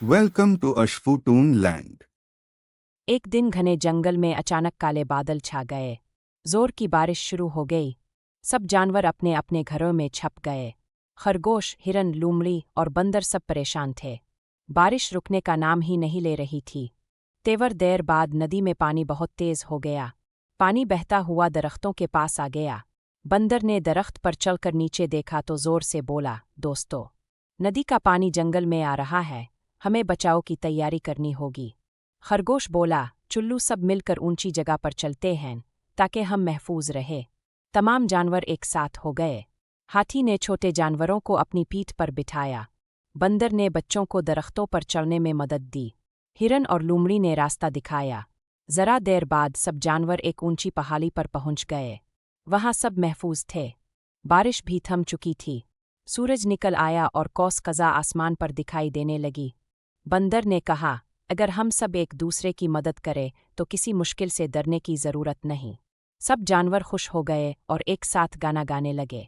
Welcome to Ashfutoon Land. एक दिन घने जंगल में अचानक काले बादल छा गए। जोर की बारिश शुरू हो गई। सब जानवर अपने अपने घरों में छप गए। खरगोश, हिरन, लोमड़ी और बंदर सब परेशान थे। बारिश रुकने का नाम ही नहीं ले रही थी। तेवर देर बाद नदी में पानी बहुत तेज हो गया। पानी बहता हुआ दरख्तों के पास आ गया। बंदर ने दरख्त पर चलकर नीचे देखा तो जोर से बोला, दोस्तों, नदी का पानी जंगल में आ रहा है, हमें बचाव की तैयारी करनी होगी। खरगोश बोला, चुल्लू, सब मिलकर ऊंची जगह पर चलते हैं ताकि हम महफूज रहे। तमाम जानवर एक साथ हो गए। हाथी ने छोटे जानवरों को अपनी पीठ पर बिठाया। बंदर ने बच्चों को दरख्तों पर चढ़ने में मदद दी। हिरन और लोमड़ी ने रास्ता दिखाया। जरा देर बाद सब जानवर एक ऊंची पहाड़ी पर पहुंच गए। वहां सब महफूज थे। बारिश भी थम चुकी थी। सूरज निकल आया और कौस कज़ा आसमान पर दिखाई देने लगी। बंदर ने कहा, अगर हम सब एक दूसरे की मदद करें तो किसी मुश्किल से डरने की जरूरत नहीं। सब जानवर खुश हो गए और एक साथ गाना गाने लगे।